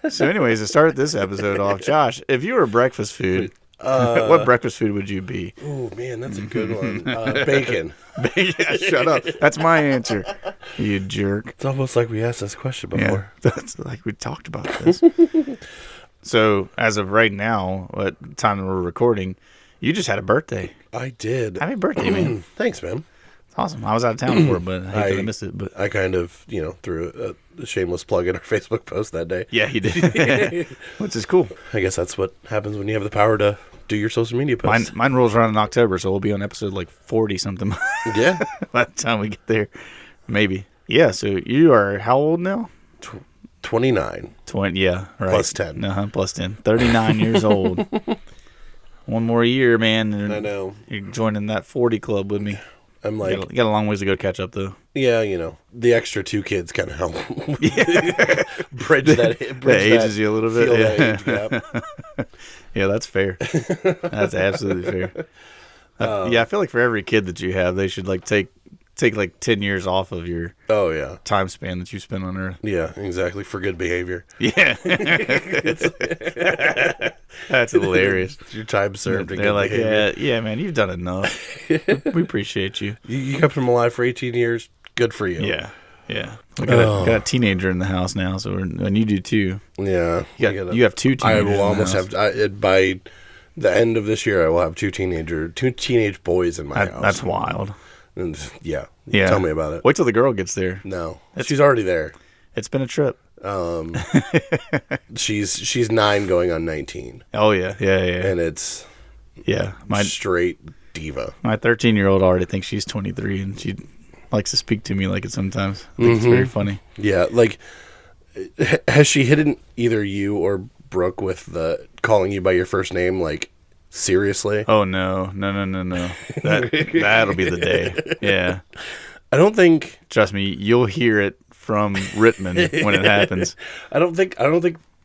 So anyways, to start this episode off, Josh, if you were breakfast food, what breakfast food would you be? Oh, man, that's a good one. Bacon. Yeah, shut up. That's my answer, you jerk. It's almost like we asked this question before. Yeah, that's like we talked about this. So as of right now, at the time that we're recording, you just had a birthday. I did. Happy birthday, man. Thanks, man. It's awesome. I was out of town for it, but I hate that I missed it. But I kind of, threw a shameless plug in our Facebook post that day. yeah, he did. Which is cool. I guess that's what happens when you have the power to do your social media posts. Mine rolls around in October, so we'll be on episode like 40 something. Yeah. By the time we get there, maybe. Yeah. So you are how old now? 29. 20. Yeah. Right. Plus 10. Plus 10. 39 years old. One more year, man. And I know. You're joining that 40 club with me. I'm like, you got a long ways to go to catch up, though. Yeah, the extra 2 kids kind of help bridge that ages you a little bit. That age gap. Yeah, that's fair. That's absolutely fair. I feel like for every kid that you have, they should like take like 10 years off of your time span that you spend on Earth. Yeah, exactly, for good behavior. Yeah. That's hilarious. Your time served. They're like, yeah, man, you've done enough. We appreciate you. You kept them alive for 18 years. Good for you. Yeah. We got a teenager in the house now, and you do too. Yeah. You have 2 teenagers. I will almost have, by the end of this year, I will have 2 teenage boys in my house. That's wild. And yeah. Tell me about it. Wait till the girl gets there. No. She's already there. It's been a trip. She's 9 going on 19. Oh yeah. And it's straight diva. My 13-year-old already thinks she's 23, and she likes to speak to me like it sometimes. I think it's very funny. Yeah, like, has she hidden either you or Brooke with the calling you by your first name, like, seriously? Oh, no. That'll be the day. Yeah. I don't think... Trust me, you'll hear it from Rittman when it happens. I don't think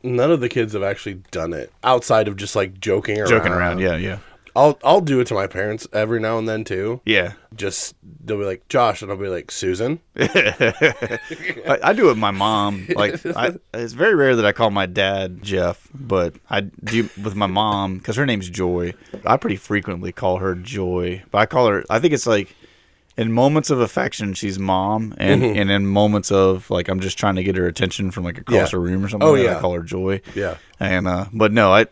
none of the kids have actually done it, outside of just, like, joking around. Yeah. I'll do it to my parents every now and then too. Yeah. Just they'll be like Josh, and I'll be like Susan. I do it with my mom. Like it's very rare that I call my dad Jeff, but I do with my mom because her name's Joy. I pretty frequently call her Joy, but I call her. I think it's like in moments of affection, she's mom, and in moments of like I'm just trying to get her attention from like across the room or something. I call her Joy. Yeah. And but no, I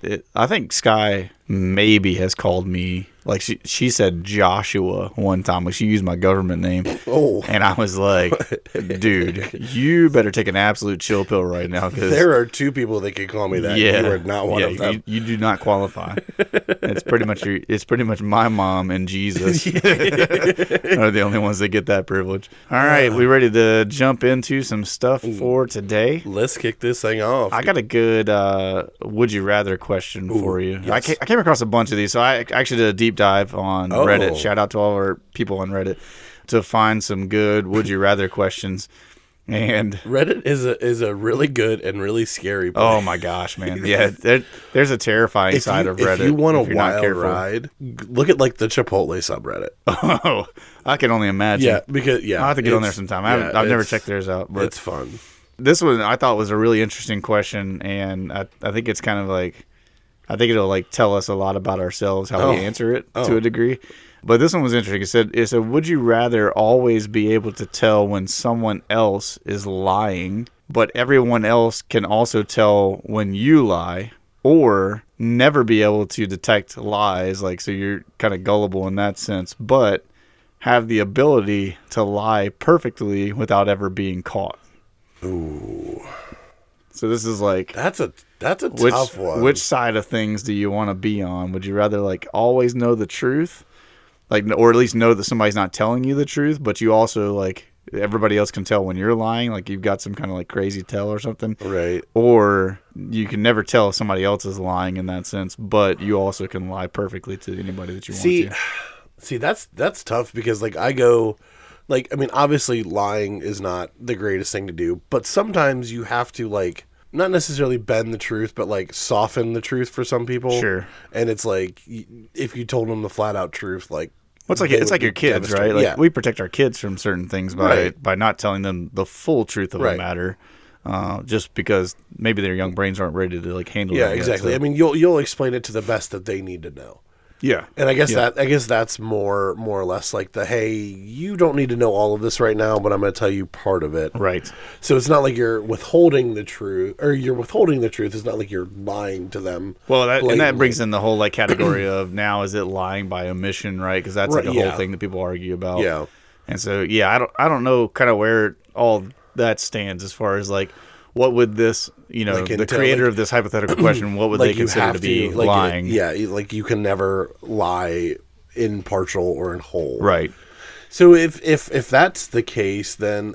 think Sky maybe has called me, like she said Joshua one time, like she used my government name. Oh. And I was like, dude, you better take an absolute chill pill right now, because there are 2 people that can call me that. You are not one of them. You do not qualify. It's pretty much my mom and Jesus are the only ones that get that privilege. All right, we ready to jump into some stuff for today? Let's kick this thing off. I got a good would you rather question for you. Yes. I came across a bunch of these, so I actually did a deep dive on Reddit. Shout out to all our people on Reddit to find some good would you rather questions. And Reddit is a really good and really scary place. Oh my gosh, man. Yeah, there's a terrifying side of Reddit. If you want a wild ride, look at like the Chipotle subreddit. Oh, I can only imagine. Yeah, because I'll have to get on there sometime. I've never checked theirs out, but it's fun. This one I thought was a really interesting question, and I think it's kind of like, I think it'll like tell us a lot about ourselves, how we answer it to a degree. But this one was interesting. It said, would you rather always be able to tell when someone else is lying, but everyone else can also tell when you lie, or never be able to detect lies, like so you're kind of gullible in that sense, but have the ability to lie perfectly without ever being caught? Ooh. So this is like that's a tough one. Which side of things do you want to be on? Would you rather like always know the truth, like, or at least know that somebody's not telling you the truth, but you also like everybody else can tell when you're lying, like you've got some kind of like crazy tell or something, right? Or you can never tell if somebody else is lying in that sense, but you also can lie perfectly to anybody that you want to. See, that's tough because like I go. Like, I mean, obviously lying is not the greatest thing to do, but sometimes you have to, like, not necessarily bend the truth, but, like, soften the truth for some people. Sure. And it's like, if you told them the flat-out truth, like... Well, it's like your kids, right? Like, we protect our kids from certain things by not telling them the full truth of the matter. just because maybe their young brains aren't ready to like handle it. Yeah, exactly. Yet, so. I mean, you'll explain it to the best that they need to know. Yeah. And I guess that's more or less like hey, you don't need to know all of this right now, but I'm going to tell you part of it. Right. So it's not like you're withholding the truth, or you're withholding the truth. It's not like you're lying to them. Well, and that brings in the whole like category of now is it lying by omission, right? Because that's like a whole thing that people argue about. Yeah. And so I don't know kind of where all that stands as far as like what would this, the creator of this hypothetical question, what would they consider to be lying? Like you can never lie in partial or in whole. Right. So if that's the case, then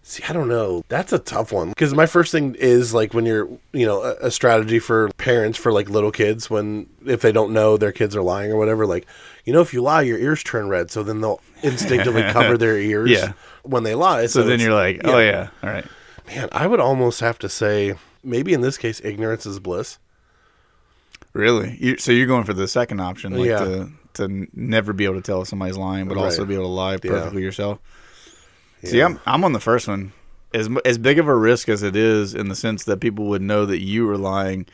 see, I don't know. That's a tough one because my first thing is like when you're, a strategy for parents for like little kids if they don't know their kids are lying or whatever, like, if you lie, your ears turn red, so then they'll instinctively cover their ears when they lie. So then you're like, oh yeah, all right. Man, I would almost have to say, maybe in this case, ignorance is bliss. Really? So you're going for the second option, like to never be able to tell if somebody's lying, but also be able to lie perfectly yourself. Yeah. See, I'm on the first one. As big of a risk as it is, in the sense that people would know that you were lying.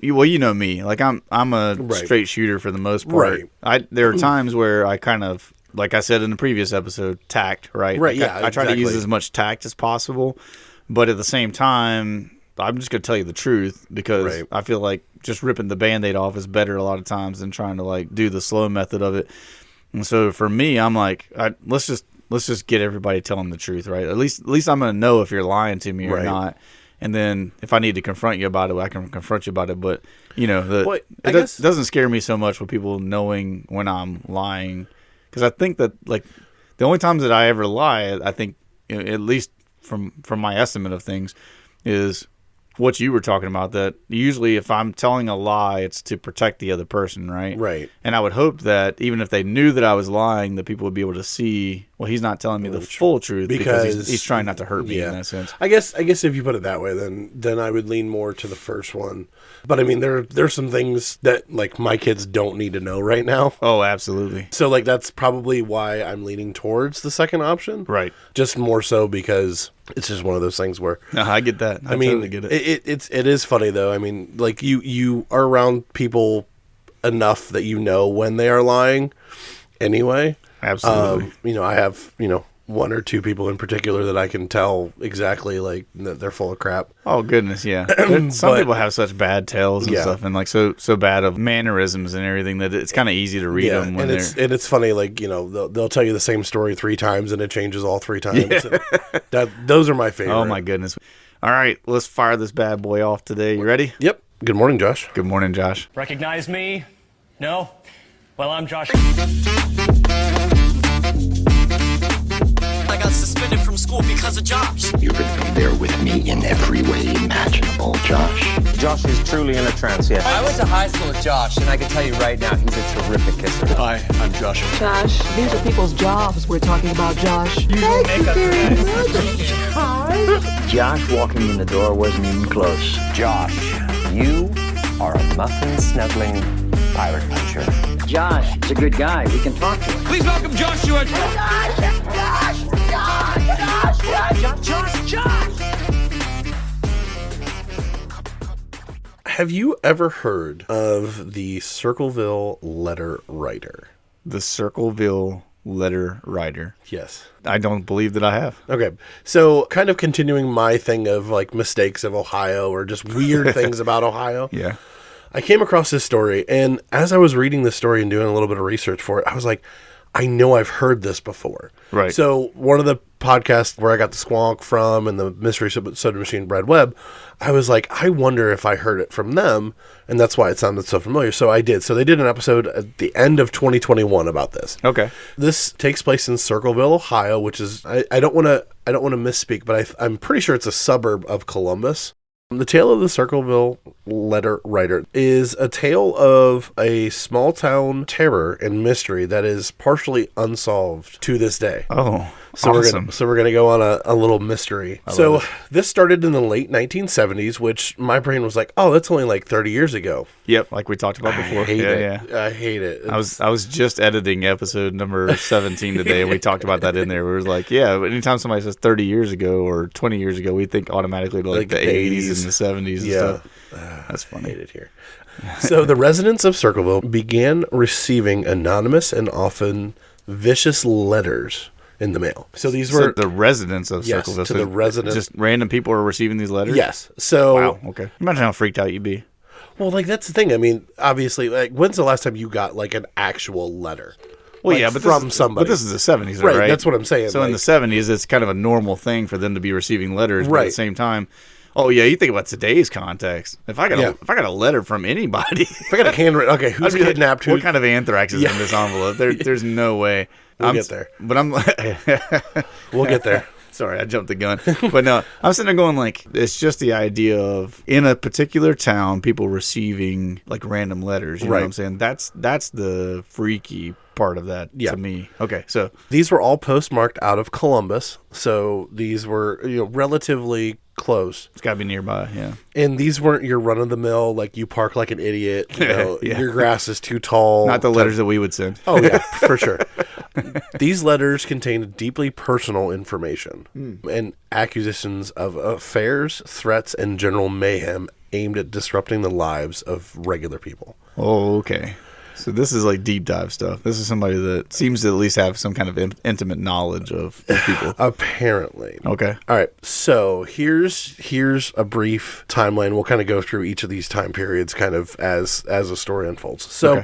You know me. Like I'm a straight shooter for the most part. Right. There are times where I kind of, like I said in the previous episode, tact, right? Right, like I try to use as much tact as possible, but at the same time, I'm just going to tell you the truth because I feel like just ripping the Band-Aid off is better a lot of times than trying to like do the slow method of it. And so for me, I'm like, let's just get everybody telling the truth, right? At least I'm going to know if you're lying to me or not. And then if I need to confront you about it, I can confront you about it. But, it doesn't scare me so much with people knowing when I'm lying. Because I think that, like, the only times that I ever lie, I think, at least from my estimate of things, is what you were talking about, that usually if I'm telling a lie, it's to protect the other person, right? Right. And I would hope that even if they knew that I was lying, that people would be able to see, well, he's not telling me the full truth because he's trying not to hurt me in that sense. I guess if you put it that way, then I would lean more to the first one. But I mean, there's some things that like my kids don't need to know right now. Oh, absolutely. So like that's probably why I'm leaning towards the second option. Right. Just more so because it's just one of those things where I get that. I mean, totally get it. It is funny though. I mean, like you are around people enough that when they are lying anyway. Absolutely. I have, one or two people in particular that I can tell exactly like that they're full of crap. Oh goodness, yeah. Some people have such bad tales and stuff, and like so bad of mannerisms and everything that it's kind of easy to read them. When it's funny, like they'll tell you the same story 3 times and it changes all 3 times. Yeah. Those are my favorite. Oh my goodness! All right, let's fire this bad boy off today. You ready? Yep. Good morning, Josh. Good morning, Josh. Recognize me? No? Well, I'm Josh. I got suspended from school because of Josh. You're going to be there with me in every way imaginable, Josh. Josh is truly in a trance, yes. I went to high school with Josh, and I can tell you right now, he's a terrific kisser. Hi, I'm Josh. Josh, these are people's jobs we're talking about, Josh. Thank you very much. Josh walking in the door wasn't even close. Josh, you are a muffin-snuggling pirate puncher. Josh is a good guy. We can talk to him. Please welcome Joshua. Josh. Have you ever heard of the Circleville Letter Writer? The Circleville Letter Writer. Yes. I don't believe that I have. Okay. So kind of continuing my thing of like mistakes of Ohio or just weird things about Ohio. Yeah. I came across this story, and as I was reading this story and doing a little bit of research for it, I was like, I know I've heard this before. Right. So one of the podcasts where I got the Squonk from and the Mystery Soda Machine Brad Webb, I was like, I wonder if I heard it from them, and that's why it sounded so familiar. So I did. So they did an episode at the end of 2021 about this. Okay. This takes place in Circleville, Ohio, which is I don't want to misspeak, but I'm pretty sure it's a suburb of Columbus. The tale of the Circleville Letter Writer is a tale of a small town terror and mystery that is partially unsolved to this day. Oh. So Awesome. we're gonna go on a little mystery. So this started in the late 1970s, which my brain was like, oh, that's only like 30 years ago. Yep, like we talked about before. I hate it. Yeah. I hate it. I was just editing episode number 17 today, and we talked about that in there. Where it was like, yeah, anytime somebody says 30 years ago or 20 years ago, we think automatically to like the 80s and the 70s and stuff. That's funny. I hate it here. So the residents of Circleville began receiving anonymous and often vicious letters in the mail. So these were the residents of yes, Circleville. to So the residents. just random people are receiving these letters? Yes. So Wow, okay. Imagine how freaked out you'd be. well, like that's the thing. I mean, obviously, like when's the last time you got like an actual letter? Well, Like, yeah, but from somebody. But this is the 70s, though, Right, right? that's what I'm saying, So in like- the 70s, it's kind of a normal thing for them to be receiving letters. But at the Right. same time, oh yeah, you think about today's context. If I got a letter from anybody, If I got a handwritten, okay, who's I'd be like, kidnapped? what kind of anthrax is in this envelope? There's no way. We'll get there. But I'm We'll get there. Sorry, I jumped the gun. But no, I'm sitting there going like, it's just the idea of in a particular town, people receiving like random letters. You know what I'm saying? That's the freaky part of that to me. Okay, so These were all postmarked out of Columbus, so these were relatively close. it's got to be nearby. Yeah. And these weren't your run of the mill, like you park like an idiot. Yeah. Your grass is too tall. Not the letters that we would send. Oh yeah, for sure. These letters contained deeply personal information and accusations of affairs, threats, and general mayhem aimed at disrupting the lives of regular people. Oh, okay. So this is like deep dive stuff. This is somebody that seems to at least have some kind of intimate knowledge of these people. Apparently. Okay. All right. So here's a brief timeline. We'll kind of go through each of these time periods kind of as a story unfolds. So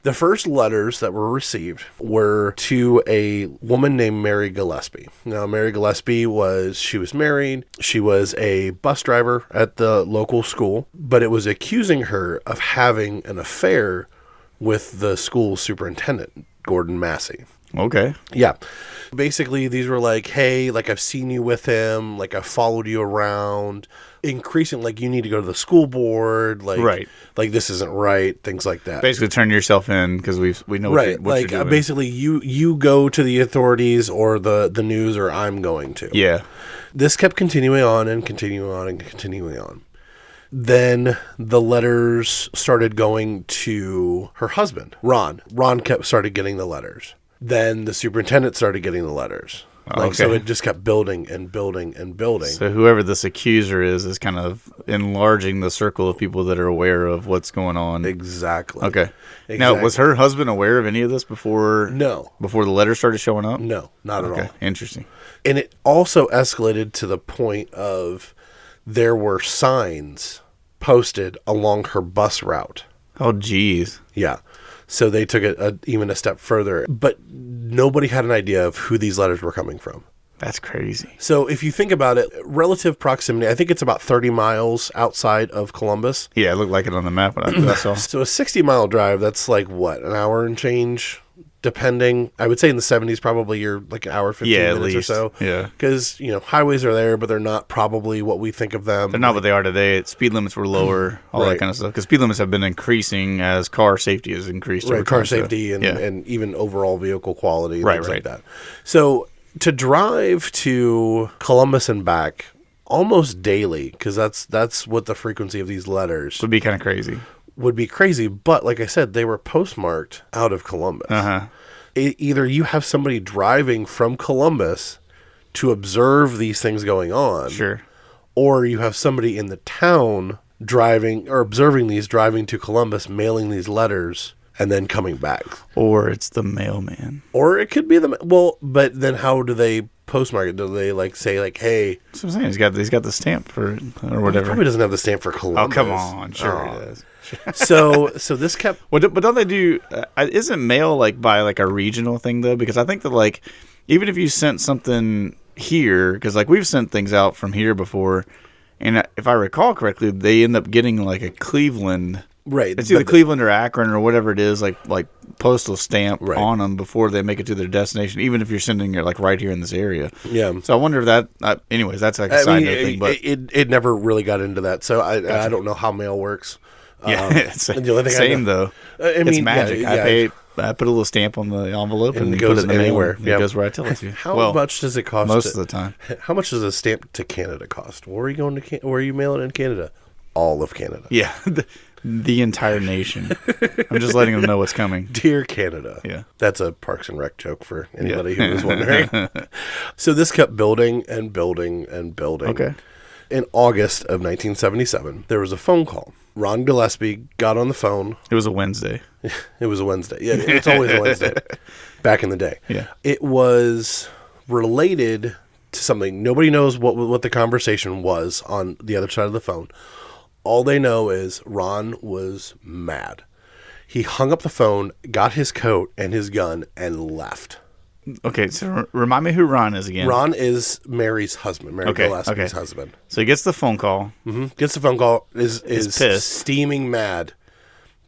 the first letters that were received were to a woman named Mary Gillespie. Now, Mary Gillespie was married. She was a bus driver at the local school, but it was accusing her of having an affair with the school superintendent, Gordon Massey. Okay. Yeah. Basically, these were like, hey, like I've seen you with him, like I followed you around, increasing like you need to go to the school board, like Right. like this isn't right, things like that. Basically, turn yourself in because we know Right. what Like you're doing. basically you go to the authorities or the news or I'm going to. Yeah. This kept continuing on and continuing on and continuing on. Then the letters started going to her husband, Ron. Ron started getting the letters. Then the superintendent started getting the letters. So it just kept building and building and building. So whoever this accuser is kind of enlarging the circle of people that are aware of what's going on. Exactly. Okay. Exactly. Now, was her husband aware of any of this before? No. Before the letters started showing up? No, not at all. Interesting. And it also escalated to the point of there were signs posted along her bus route. Oh, geez. Yeah. So they took it even a step further. But nobody had an idea of who these letters were coming from. That's crazy. So if you think about it, relative proximity, I think it's about 30 miles outside of Columbus. Yeah, it looked like it on the map when I saw. So a 60-mile drive, that's like, what, an hour and change? Depending, I would say in the 70s, probably you're like an hour, 15 at minutes least. or so. Yeah. Because, highways are there, but they're not probably what we think of them. They're not what they are today. Speed limits were lower, all that Right. kind of stuff. Because speed limits have been increasing as car safety has increased. over Right, car time, so, safety and even overall vehicle quality and Right, things right. like that. So to drive to Columbus and back almost daily, because that's what the frequency of these letters would be kind of crazy. would be crazy. But like I said, they were postmarked out of Columbus. Uh-huh. Either you have somebody driving from Columbus to observe these things going on, Sure. or you have somebody in the town driving or observing these, driving to Columbus, mailing these letters, and then coming back. Or it's the mailman. Or it could be but then how do they postmark it? Do they say hey? That's what I'm saying. He's got the stamp for it or whatever. Probably doesn't have the stamp for Columbus. Oh, come on. Sure he does. So this kept. Well, but don't they do? Isn't mail by a regional thing though? Because I think that even if you sent something here, because we've sent things out from here before, and if I recall correctly, they end up getting a Cleveland. Right. It's either Cleveland or Akron or whatever it is, like postal stamp Right. on them before they make it to their destination, even if you're sending it right here in this area. Yeah. So I wonder if that. Anyways, that's a side note thing. But it never really got into that, so I don't know how mail works. It's and the only thing same though. It's magic. Yeah. I put a little stamp on the envelope and it put goes it in the mail. anywhere. It goes where I tell it to. How much does it cost? Most of the time. How much does a stamp to Canada cost? Where are you going to? Where are you mailing in Canada? All of Canada. Yeah, the entire nation. I'm just letting them know what's coming. Dear Canada. Yeah. That's a Parks and Rec joke for anybody who was wondering. So this kept building and building and building. Okay. In August of 1977, there was a phone call. Ron Gillespie got on the phone. It was a Wednesday. It was a Wednesday. Yeah, it's always a Wednesday back in the day. Yeah. It was related to something. Nobody knows what the conversation was on the other side of the phone. All they know is Ron was mad. He hung up the phone, got his coat and his gun, and left. Okay, so remind me who Ron is again. Ron is Mary's husband, Mary Gillespie's husband. So he gets the phone call. Mm-hmm. Gets the phone call, is pissed. steaming mad,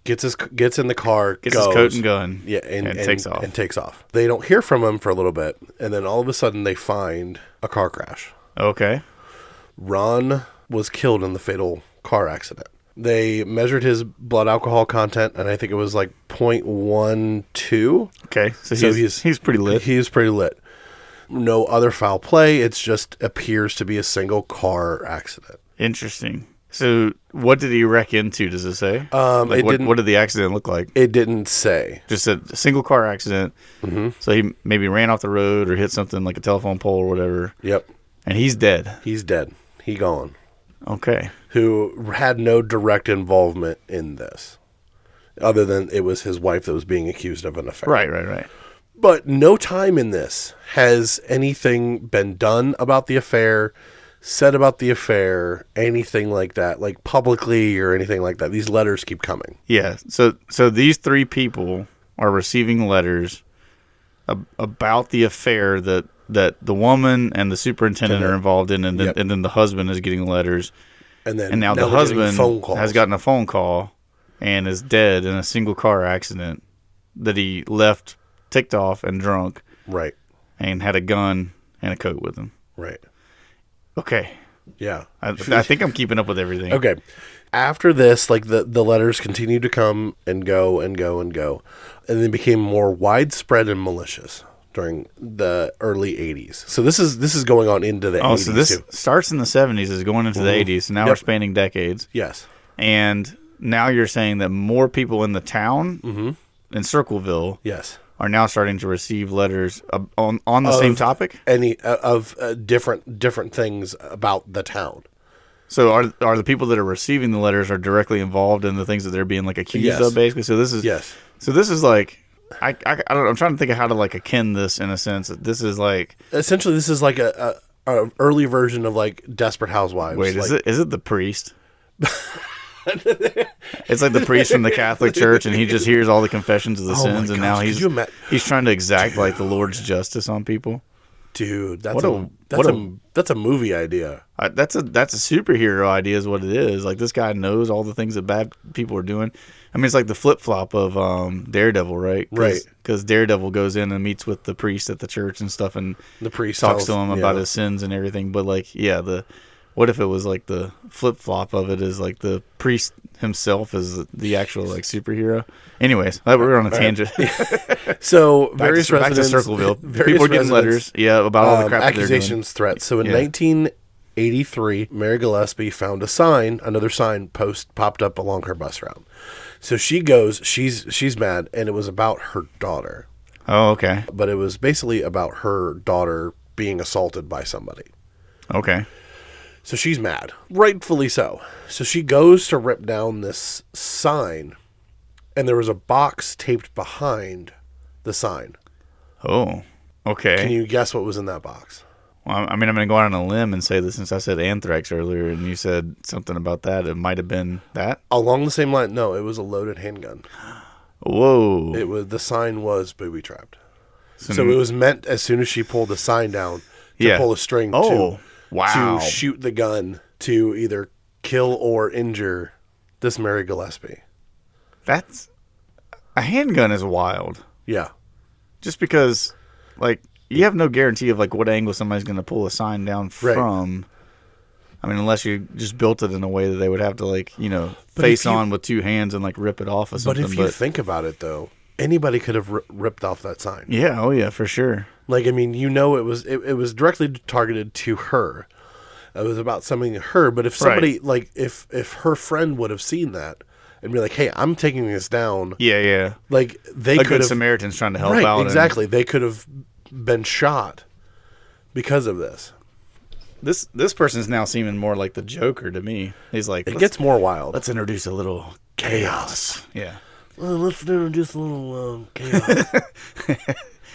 gets in the car, Gets goes, his coat and gun, yeah, and takes off. And takes off. They don't hear from him for a little bit, and then all of a sudden they find a car crash. Okay. Ron was killed in the fatal car accident. They measured his blood alcohol content, and I think it was like 0.12. Okay, so he's pretty lit. He's pretty lit. No other foul play. It just appears to be a single car accident. Interesting. So what did he wreck into, does it say? What did the accident look like? It didn't say. Just a single car accident. Mm-hmm. So he maybe ran off the road or hit something like a telephone pole or whatever. Yep. And he's dead. He's dead. He gone. Okay. Who had no direct involvement in this, other than it was his wife that was being accused of an affair. Right. But no time in this has anything been done about the affair, said about the affair, anything like that, like publicly or anything like that. These letters keep coming. Yeah. So these three people are receiving letters about the affair that the woman and the superintendent are involved in, and then the husband is getting letters. And now the husband has gotten a phone call and is dead in a single car accident that he left ticked off and drunk. Right. And had a gun and a coat with him. Right. Okay. Yeah. I think I'm keeping up with everything. Okay. After this, like the letters continued to come and go and go and go, and then became more widespread and malicious during the early 80s. So this is going on into the 80s. So this too. starts in the 70s, is going into the 80s. So now we're spanning decades. Yes. And now you're saying that more people in the town in Circleville are now starting to receive letters on the same topic? Different things about the town. So are the people that are receiving the letters are directly involved in the things that they're being like accused of, basically? So this is So this is like I don't know, I'm trying to think of how to like akin this in a sense. This is like essentially this is like a early version of like Desperate Housewives. Wait, is it the priest? It's like the priest from the Catholic Church, and he just hears all the confessions of the sins, and now he's trying to exact like the Lord's justice on people. Dude, that's a movie idea. That's a superhero idea, is what it is. Like, this guy knows all the things that bad people are doing. I mean, it's like the flip flop of Daredevil, right? Right. Because Daredevil goes in and meets with the priest at the church and stuff, and the priest talks to him about his sins and everything. But like, what if it was like the flip flop of it is like the priest himself is the actual like superhero? Anyways, we're on a tangent. So various back to Circleville. People are getting letters, about all the crap accusations, threats. So in 1983, Mary Gillespie found another sign popped up along her bus route. So she goes, she's mad, and it was about her daughter. Oh, okay. But it was basically about her daughter being assaulted by somebody. Okay. So she's mad, rightfully so. So she goes to rip down this sign, and there was a box taped behind the sign. Oh, okay. Can you guess what was in that box? Well, I mean, I'm going to go out on a limb and say that since I said anthrax earlier and you said something about that, it might have been that? Along the same line, no, it was a loaded handgun. Whoa. The sign was booby trapped. So it was meant as soon as she pulled the sign down to pull a string to shoot the gun to either kill or injure this Mary Gillespie. That's... A handgun is wild. Yeah. Just because, like, you have no guarantee of, like, what angle somebody's going to pull a sign down from. I mean, unless you just built it in a way that they would have to, like, you know, face on with two hands and, like, rip it off or something. But if you think about it, though, anybody could have ripped off that sign. Yeah, oh yeah, for sure. Like, I mean, you know, it was directly targeted to her. It was about something to her. But if somebody, like, if her friend would have seen that and be like, hey, I'm taking this down. Yeah. Like, they could have. Samaritans trying to help right, out. Exactly. They could have been shot because of this. This person's now seeming more like the Joker to me. He's like, it gets more wild. Let's introduce a little chaos. Yeah. Let's introduce a little chaos.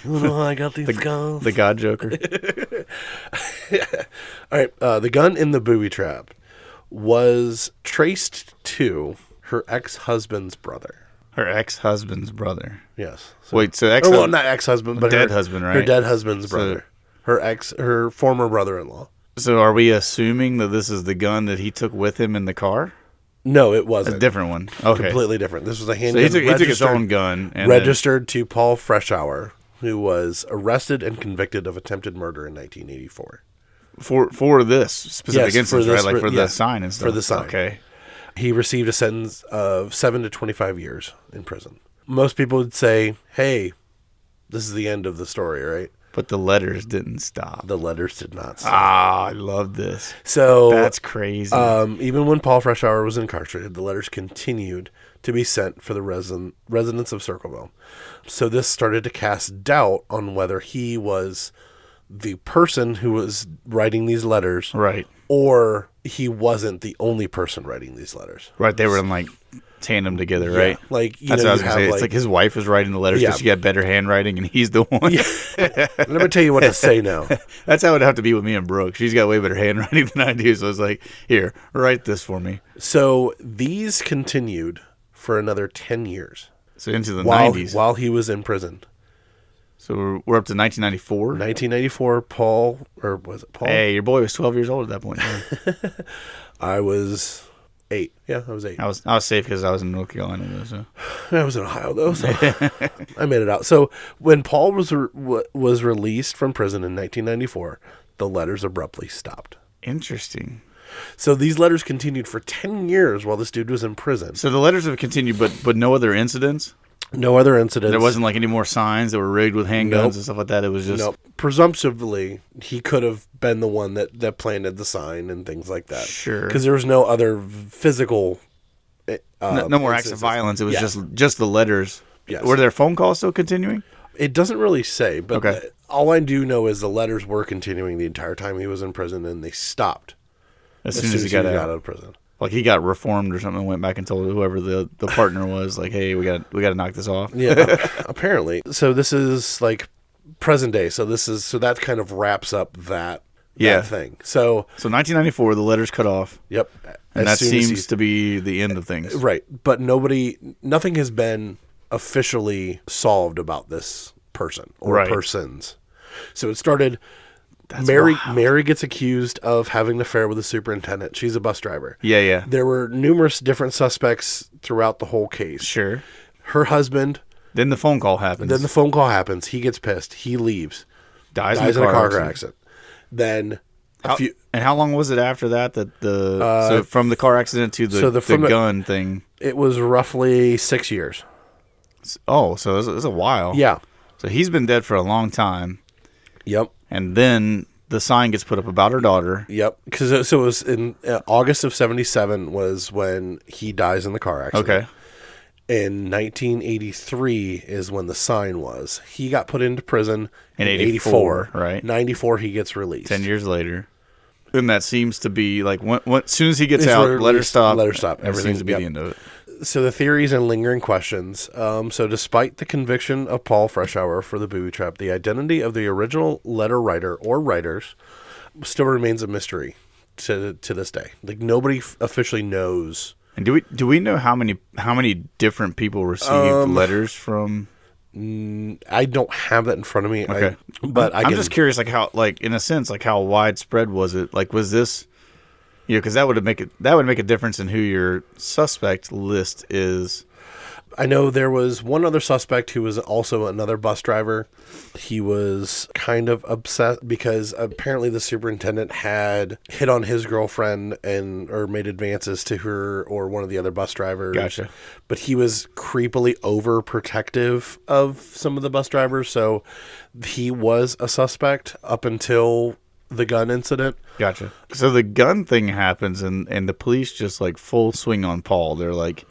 You know how I got these guns? The God Joker. All right. The gun in the booby trap was traced to her ex-husband's brother. Her ex-husband's brother. Yes. Wait, so well, not ex-husband, but dead husband, right? Her dead husband's brother. Her former brother-in-law. So are we assuming that this is the gun that he took with him in the car? No, it wasn't. A different one. Okay. Completely different. This was a handgun. So he took his own gun. And registered to Paul Freshour, who was arrested and convicted of attempted murder in 1984. For this specific instance, right? Like for the sign and stuff. For the sign. Okay. He received a sentence of 7 to 25 years in prison. Most people would say, hey, this is the end of the story, right? But the letters didn't stop. The letters did not stop. Ah, I love this. So that's crazy. Even when Paul Freshour was incarcerated, the letters continued to be sent for the residents of Circleville. So this started to cast doubt on whether he was the person who was writing these letters, right, or he wasn't the only person writing these letters. Right, they were in like tandem together, right? Like that's what I was gonna say. It's like his wife was writing the letters because she had better handwriting, and he's the one. Let me tell you what to say now. That's how it would have to be with me and Brooke. She's got way better handwriting than I do, so I was like, "Here, write this for me." So these continued for another 10 years. So into the 90s, while he was in prison. So we're up to 1994. 1994. Paul, or was it Paul? Hey, your boy was 12 years old at that point. I was 8. Yeah, I was 8. I was safe because I was in North Carolina, though. So I was in Ohio, though. So I made it out. So when Paul was released from prison in 1994, the letters abruptly stopped. Interesting. So these letters continued for 10 years while this dude was in prison. So the letters have continued, but no other incidents? No other incidents. There wasn't like any more signs that were rigged with handguns and stuff like that? It was just... Nope. Presumptively, he could have been the one that planted the sign and things like that. Sure. Because there was no other physical... no more acts of violence. It was just the letters. Yes. Were there phone calls still continuing? It doesn't really say, but all I do know is the letters were continuing the entire time he was in prison, and they stopped as soon as he got out of prison. Like he got reformed or something and went back and told whoever the partner was, like, hey, we got to knock this off. Yeah, apparently. So this is like present day. So that kind of wraps up that thing. So 1994, the letters cut off. Yep. And that seems to be the end of things. Right. But nothing has been officially solved about this person or persons. So it started... Mary gets accused of having an affair with the superintendent. She's a bus driver. Yeah. There were numerous different suspects throughout the whole case. Sure. Her husband. Then the phone call happens. He gets pissed. He leaves. Dies in a car accident. Then how long was it after that so from the car accident to the gun thing? It was roughly 6 years. Oh, so it was a while. Yeah. So he's been dead for a long time. Yep. And then the sign gets put up about her daughter. Yep. Because it was in August of 1977 was when he dies in the car accident. Okay. In 1983 is when the sign was. He got put into prison in 84. Right. 94 he gets released. 10 years later. And that seems to be like as soon as he gets out, let her stop. Everything seems to be the end of it. So the theories and lingering questions. So despite the conviction of Paul Freshour for the booby trap, the identity of the original letter writer or writers still remains a mystery to this day. Like nobody officially knows. And do we know how many different people received letters from? I don't have that in front of me. Okay, I'm just curious, like how, like in a sense, like how widespread was it? Like was this? Because that would make a difference in who your suspect list is. I know there was one other suspect who was also another bus driver. He was kind of upset because apparently the superintendent had hit on his girlfriend or made advances to her or one of the other bus drivers. Gotcha. But he was creepily overprotective of some of the bus drivers, so he was a suspect up until the gun incident. Gotcha. So the gun thing happens, and the police just like full swing on Paul. They're like,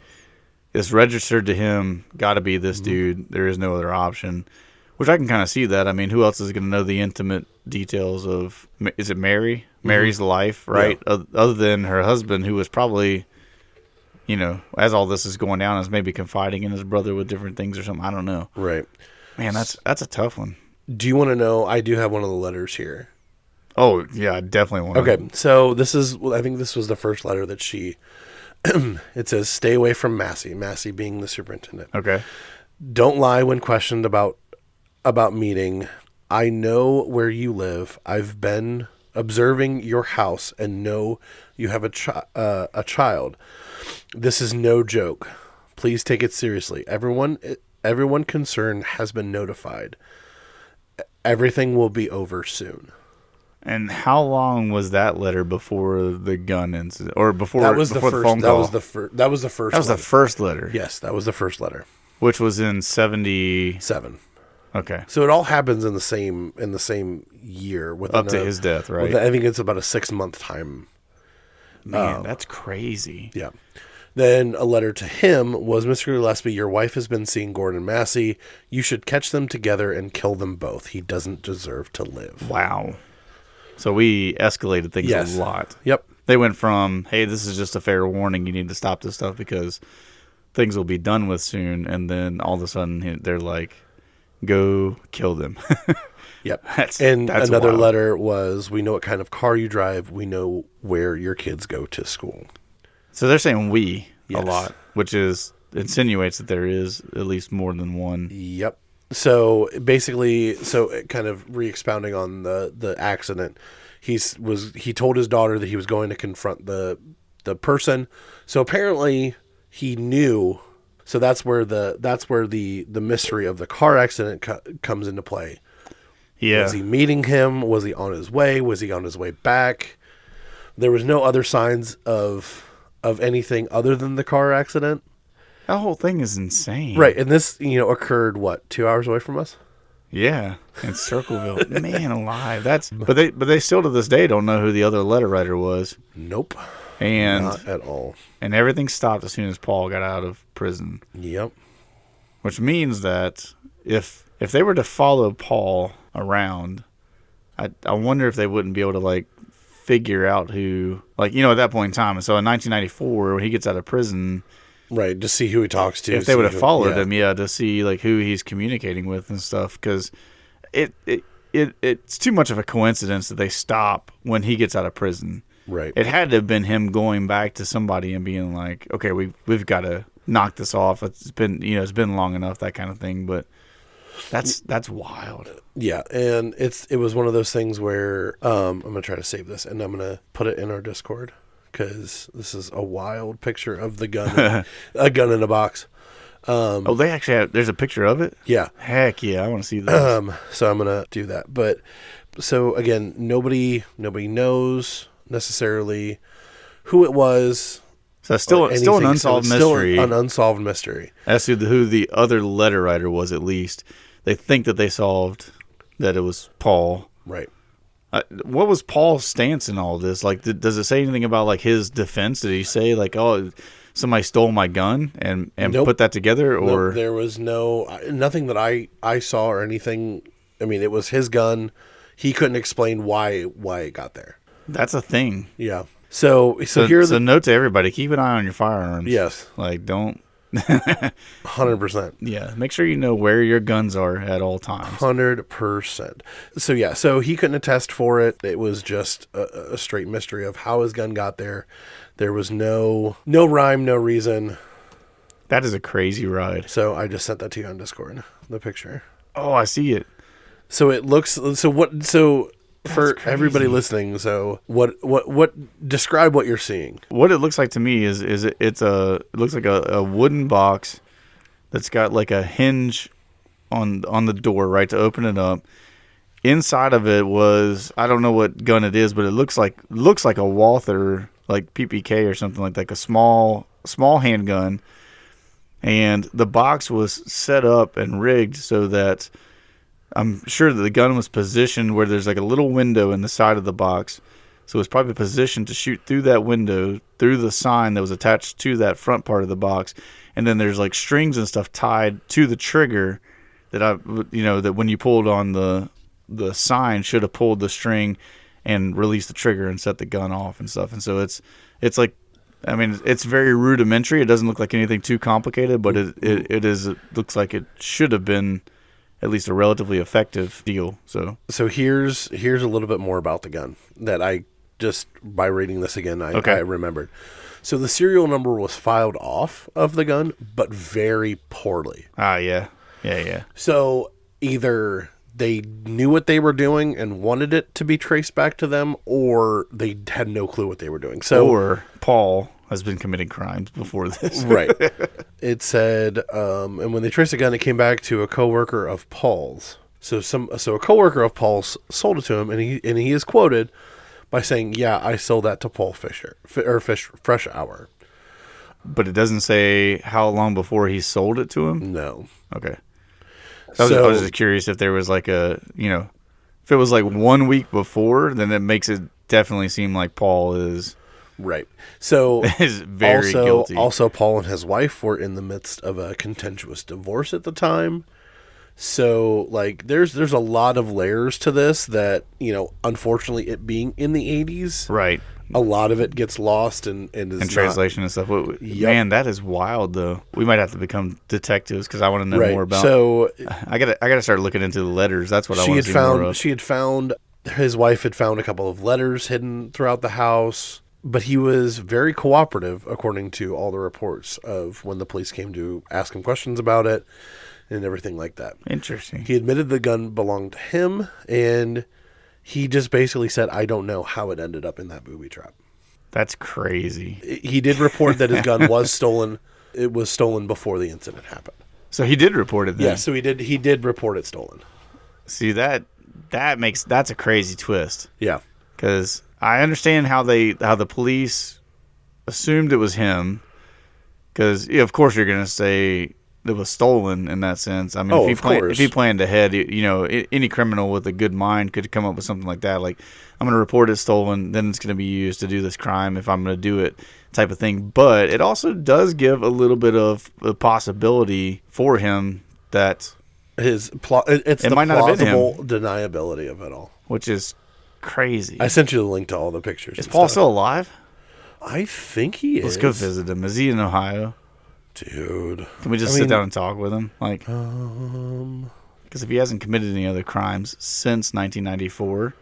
it's registered to him, got to be this dude. There is no other option, which I can kind of see that. I mean, who else is going to know the intimate details of, is it Mary? Mary's life, right? Yeah. Other than her husband, who was probably, you know, as all this is going down, is maybe confiding in his brother with different things or something. I don't know. Right. Man, that's a tough one. Do you want to know? I do have one of the letters here. Oh, yeah, I definitely want to. Okay, so I think this was the first letter that she... It says, stay away from Massey. Massey being the superintendent. Okay. Don't lie when questioned about meeting. I know where you live. I've been observing your house and know you have a child. This is no joke. Please take it seriously. Everyone concerned has been notified. Everything will be over soon. And how long was that letter before the gun incident, or before the phone call? That was the first. That was the first letter. Yes, that was the first letter, which was in 77. Okay, so it all happens in the same year, up to his death, right? I think it's about a 6-month time. Man, that's crazy. Yeah. Then a letter to him was, Mr. Gillespie, your wife has been seeing Gordon Massey. You should catch them together and kill them both. He doesn't deserve to live. Wow. So we escalated things a lot. Yep. They went from, hey, this is just a fair warning. You need to stop this stuff because things will be done with soon. And then all of a sudden they're like, go kill them. Yep. That's another wild. letter was, we know what kind of car you drive. We know where your kids go to school. So they're saying we a lot, which insinuates that there is at least more than one. Yep. So basically, kind of re-expounding on the accident, he told his daughter that he was going to confront the person. So apparently he knew. So that's where the mystery of the car accident comes into play. Yeah. Was he meeting him? Was he on his way? Was he on his way back? There was no other signs of anything other than the car accident. That whole thing is insane. Right, and this, occurred, 2 hours away from us? Yeah, in Circleville. Man alive. But they still to this day don't know who the other letter writer was. Nope. And not at all. And everything stopped as soon as Paul got out of prison. Yep. Which means that if they were to follow Paul around, I wonder if they wouldn't be able to figure out who, at that point in time. And so in 1994, when he gets out of prison, right, to see who he talks to. If they would have followed him, to see who he's communicating with and stuff, because it's too much of a coincidence that they stop when he gets out of prison. Right. It had to have been him going back to somebody and being like, okay, we've got to knock this off. It's been long enough, that kind of thing. But that's wild. Yeah, and it was one of those things where I'm gonna try to save this and I'm gonna put it in our Discord, because this is a wild picture of the gun, a gun in a box. They actually there's a picture of it? Yeah. Heck yeah, I want to see this. So I'm going to do that. But so again, nobody knows necessarily who it was. So still an unsolved mystery. Still an unsolved mystery. As to who the other letter writer was, at least. They think that they solved that it was Paul. Right. What was Paul's stance in all this? Does it say anything about his defense? Did he say somebody stole my gun and nope. put that together? Or nope, there was nothing that I saw or anything. I mean, it was his gun. He couldn't explain why it got there. That's a thing. Yeah. So here's a note to everybody: keep an eye on your firearms. Yes. Don't. 100%. Yeah, make sure you know where your guns are at all times. 100%. So yeah, so he couldn't attest for it. It was just a straight mystery of how his gun got there. There was no rhyme, no reason. That is a crazy ride. So I just sent that to you on Discord, the picture. Oh, I see it. So it looks for everybody listening, so what describe what you're seeing. What it looks like to me is it looks like a wooden box that's got like a hinge on the door, right, to open it up. Inside of it was, I don't know what gun it is, but it looks like a Walther, like PPK or something like a small handgun. And the box was set up and rigged so that I'm sure that the gun was positioned where there's like a little window in the side of the box. So it was probably positioned to shoot through that window, through the sign that was attached to that front part of the box. And then there's like strings and stuff tied to the trigger that that when you pulled on the sign should have pulled the string and released the trigger and set the gun off and stuff. And so it's like, I mean, it's very rudimentary. It doesn't look like anything too complicated, but it looks like it should have been at least a relatively effective deal. So here's a little bit more about the gun that I just, by reading this again, I remembered. So the serial number was filed off of the gun, but very poorly. Yeah. So either they knew what they were doing and wanted it to be traced back to them, or they had no clue what they were doing. Or Paul has been committing crimes before this. Right. It said, and when they traced the gun, it came back to a coworker of Paul's. So a coworker of Paul's sold it to him, and he is quoted by saying, "Yeah, I sold that to Paul Fisher or Fresh Hour." But it doesn't say how long before he sold it to him? No. Okay. I was just curious if there was like if it was like 1 week before, then it makes it definitely seem like Paul is right. So is very guilty. Also, Paul and his wife were in the midst of a contentious divorce at the time. So like there's a lot of layers to this that, unfortunately it being in the 80s. Right. A lot of it gets lost and translation and stuff. Man, that is wild though. We might have to become detectives because I want to know more about. So I gotta start looking into the letters. That's what I want to see more of. She had found, his wife had found a couple of letters hidden throughout the house, but he was very cooperative according to all the reports of when the police came to ask him questions about it and everything like that. Interesting. He admitted the gun belonged to him, and he just basically said, "I don't know how it ended up in that booby trap." That's crazy. He did report that his gun was stolen. It was stolen before the incident happened. So he did report it then? Yeah, so he did report it stolen. See, that's a crazy twist. Yeah. Because I understand how the police assumed it was him. Because, of course, you're going to say it was stolen in that sense. I mean, if he planned ahead, any criminal with a good mind could come up with something like that. Like, I'm going to report it stolen, then it's going to be used to do this crime if I'm going to do it, type of thing. But it also does give a little bit of a possibility for him that it's the plausible deniability of it all, which is crazy. I sent you the link to all the pictures. Is Paul still alive? I think he is. Let's go visit him. Is he in Ohio? Dude. Can we just sit down and talk with him? Like, because if he hasn't committed any other crimes since 1994, it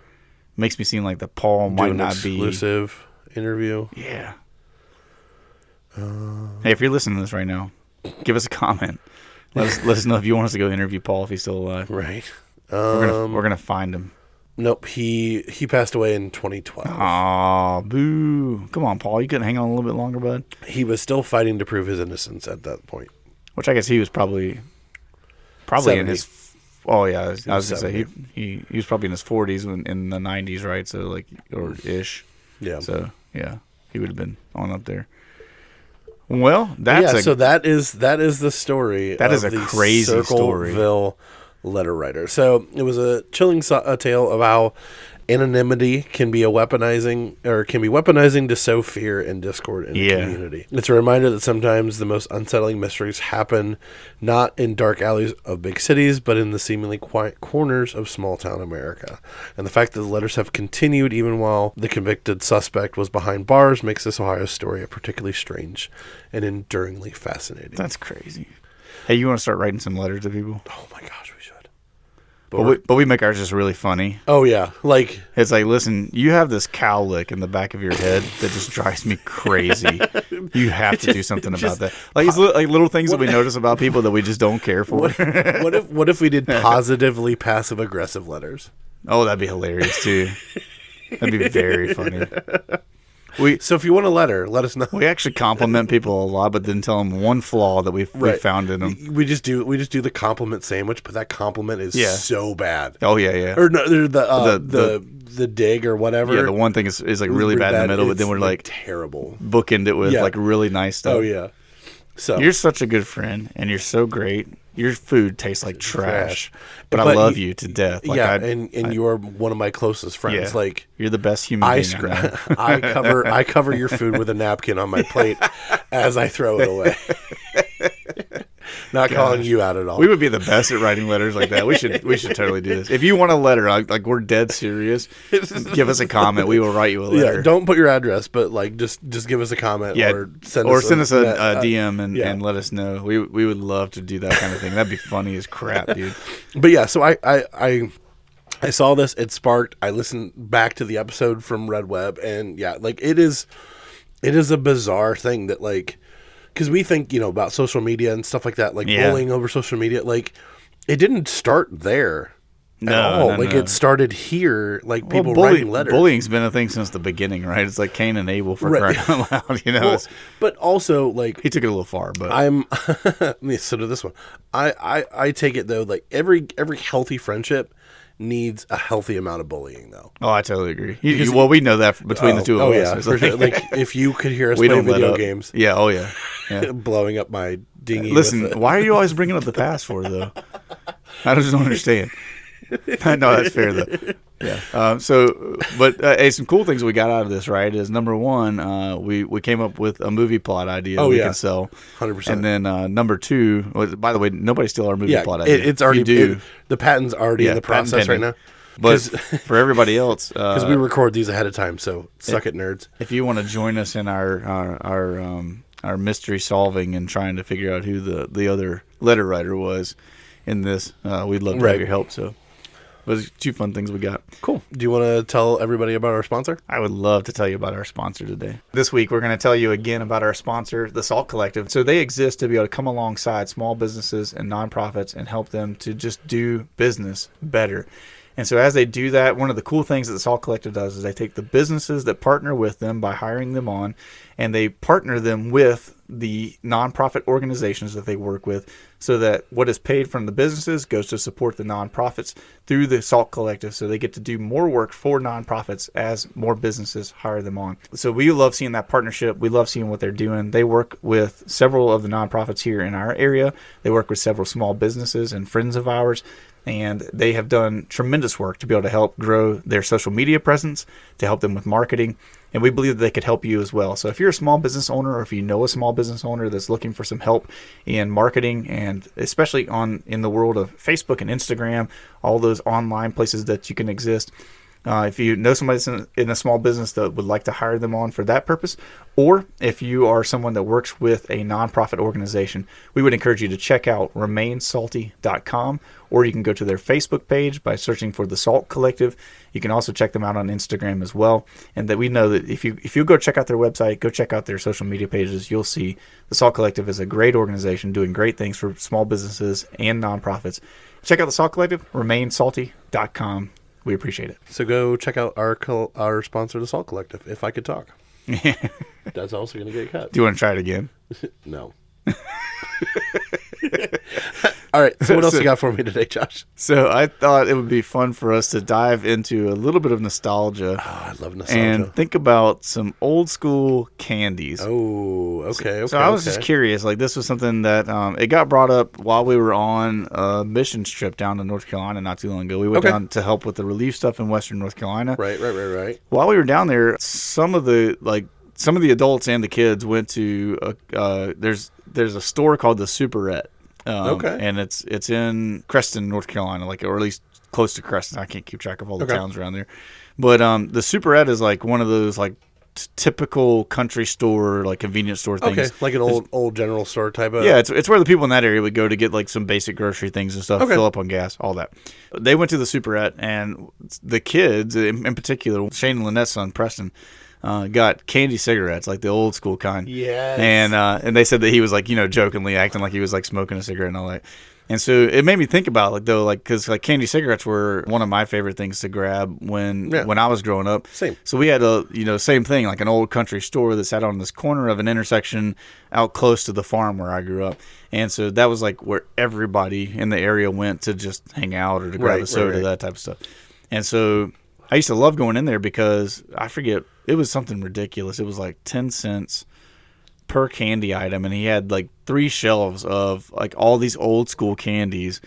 makes me seem like that Paul might not be exclusive interview. Yeah. Hey, if you're listening to this right now, give us a comment. Let us know if you want us to go interview Paul if he's still alive. Right. We're gonna find him. Nope. He passed away in 2012. Aw, boo. Come on, Paul. You couldn't hang on a little bit longer, bud? He was still fighting to prove his innocence at that point. Which I guess he was probably 70. In his... Oh, yeah. I was going to say, he was probably in his 40s in the 90s, right? So, like, or ish. Yeah. So, yeah. He would have been on up there. Well, that's so that is the story. That is a crazy story. Circleville Letter Writer. So it was a chilling tale of how anonymity can be weaponizing to sow fear and discord in the community. It's a reminder that sometimes the most unsettling mysteries happen not in dark alleys of big cities, but in the seemingly quiet corners of small town America. And the fact that the letters have continued even while the convicted suspect was behind bars makes this Ohio story a particularly strange and enduringly fascinating. That's crazy. Hey, you want to start writing some letters to people? Oh my gosh, we should. But we make ours just really funny. Oh yeah, like it's like, listen, you have this cowlick in the back of your head that just drives me crazy. You have to do something about that. Like it's like little things that we notice about people that we just don't care for. What if we did positively passive aggressive letters? Oh, that'd be hilarious too. That'd be very funny. So if you want a letter, let us know. We actually compliment people a lot, but then tell them one flaw that we found in them. We just do the compliment sandwich, but that compliment is so bad. Oh yeah. Or no, the dig or whatever. Yeah, the one thing is like really bad in the middle, but then we're like terrible. Bookend it with like really nice stuff. Oh yeah. So you're such a good friend, and you're so great. Your food tastes like trash, but I love you to death. Like and you're one of my closest friends. Yeah, like you're the best human being I know. I cover your food with a napkin on my plate as I throw it away. Not calling you out at all. We would be the best at writing letters like that. We should totally do this. If you want a letter, like we're dead serious, give us a comment. We will write you a letter. Yeah, don't put your address, but like just give us a comment or send us a DM and let us know. We would love to do that kind of thing. That'd be funny as crap, dude. But yeah, so I saw this. It sparked. I listened back to the episode from Red Web, and yeah, like it is a bizarre thing that like. Because we think, about social media and stuff like that, like bullying over social media. Like, it didn't start there at all. No. It started here, like people writing letters. Bullying's been a thing since the beginning, right? It's like Cain and Abel for crying out loud, Well, but also, like... He took it a little far, but... So did this one. I take it, though, like, every healthy friendship needs a healthy amount of bullying, though. Oh, I totally agree. We know that between the two of us. Oh, yeah, for sure. Like, if you could hear us play video games. Yeah, oh, yeah. Blowing up my dinghy. Listen, why are you always bringing up the past for, though? I just don't understand. No, that's fair, though. Yeah. Some cool things we got out of this, right, is number one, we came up with a movie plot idea we can sell. 100%. And then number two, by the way, nobody steal our movie plot idea. It's already, the patent's already in the process right now. But for everybody else, because we record these ahead of time, so suck it, nerds. If you want to join us in our mystery solving and trying to figure out who the other letter writer was in this, we'd love to have your help. So those are two fun things we got. Cool. Do you want to tell everybody about our sponsor? I would love to tell you about our sponsor today. This week, we're going to tell you again about our sponsor, the Salt Collective. So they exist to be able to come alongside small businesses and nonprofits and help them to just do business better. And so as they do that, one of the cool things that the Salt Collective does is they take the businesses that partner with them by hiring them on, and they partner them with the nonprofit organizations that they work with, so that what is paid from the businesses goes to support the nonprofits through the Salt Collective, so they get to do more work for nonprofits as more businesses hire them on. So we love seeing that partnership. We love seeing what they're doing. They work with several of the nonprofits here in our area. They work with several small businesses and friends of ours, and they have done tremendous work to be able to help grow their social media presence, to help them with marketing, and we believe that they could help you as well. So if you're a small business owner, or if you know a small business owner that's looking for some help in marketing, and especially in the world of Facebook and Instagram, all those online places that you can exist, if you know somebody that's in a small business that would like to hire them on for that purpose, or if you are someone that works with a nonprofit organization, we would encourage you to check out RemainSalty.com, or you can go to their Facebook page by searching for the Salt Collective. You can also check them out on Instagram as well. And that we know that if you go check out their website, go check out their social media pages, you'll see the Salt Collective is a great organization doing great things for small businesses and nonprofits. Check out the Salt Collective, RemainSalty.com. We appreciate it. So go check out our sponsor, the Salt Collective, if I could talk. That's also going to get cut. Do you want to try it again? No. All right. So what else you got for me today, Josh? So I thought it would be fun for us to dive into a little bit of nostalgia. Oh, I love nostalgia. And think about some old school candies. Oh, okay. So I was just curious. Like, this was something that it got brought up while we were on a missions trip down to North Carolina not too long ago. We went down to help with the relief stuff in Western North Carolina. Right. While we were down there, some of the adults and the kids went to there's a store called the Superette. And it's in Creston, North Carolina, or at least close to Creston. I can't keep track of all the towns around there. But the Superette is like one of those typical country store, convenience store things. Okay, like an old general store type of... Yeah, it's where the people in that area would go to get some basic grocery things and stuff, fill up on gas, all that. They went to the Superette, and the kids, in particular, Shane and Lynette's son, Preston, got candy cigarettes, like the old school kind. Yes. And they said that he was like, jokingly acting like he was like smoking a cigarette and all that. And so it made me think about because candy cigarettes were one of my favorite things to grab when I was growing up. Same. So we had same thing, like an old country store that sat on this corner of an intersection out close to the farm where I grew up. And so that was like where everybody in the area went to just hang out or to grab a soda, that type of stuff. And so I used to love going in there because I forget, it was something ridiculous. It was like 10 cents per candy item, and he had like 3 shelves of like all these old school candies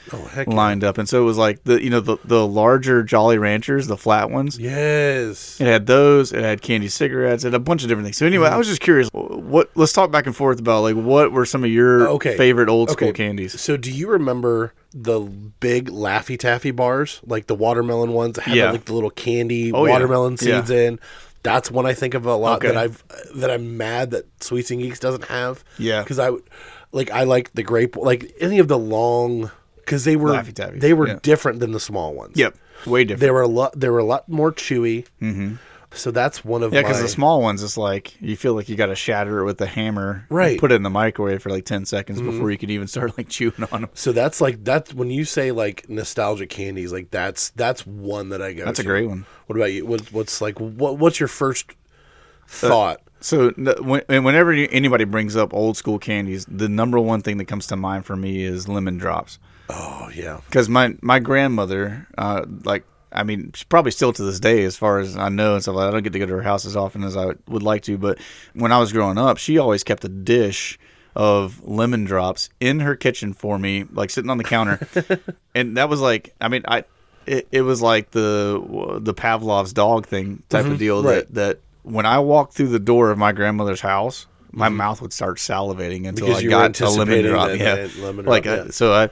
lined up. And so it was like the larger Jolly Ranchers, the flat ones. Yes. It had those, it had candy cigarettes, and a bunch of different things. So anyway, I was just curious, let's talk back and forth about like what were some of your favorite old school candies. So do you remember the big Laffy Taffy bars, like the watermelon ones that had like the little candy watermelon seeds in? That's one I think of a lot that I'm mad that Sweets and Geeks doesn't have. Yeah, because I like the grape, like any of the long, because they were different than the small ones. Yep, way different. They were a lot more chewy. Mm-hmm. So that's one of because the small ones, it's like you feel like you got to shatter it with a hammer, right? Put it in the microwave for like 10 seconds before you could even start like chewing on them. So that's when you say like nostalgic candies, like that's one that I go. That's a great one. What about you? What's your first thought? Whenever anybody brings up old school candies, the number one thing that comes to mind for me is lemon drops. Oh yeah, because my grandmother, she's probably still to this day, as far as I know, and stuff like that. I don't get to go to her house as often as I would like to, but when I was growing up, she always kept a dish of lemon drops in her kitchen for me, like sitting on the counter. And that was like, it was like the Pavlov's dog thing type of deal, that when I walked through the door of my grandmother's house, my mouth would start salivating until because I got a lemon drop.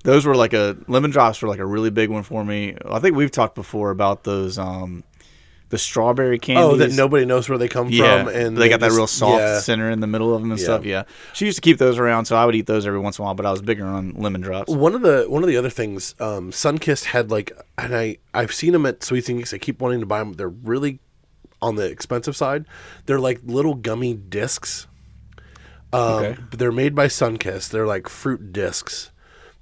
Those were lemon drops were like a really big one for me. I think we've talked before about those, the strawberry candies. Oh, that nobody knows where they come from. And they got that real soft center in the middle of them and stuff. Yeah. She used to keep those around, so I would eat those every once in a while, but I was bigger on lemon drops. One of the other things, Sunkist had and I've seen them at Sweets and Geeks. I keep wanting to buy them. They're really on the expensive side. They're like little gummy discs. But they're made by Sunkist. They're like fruit discs.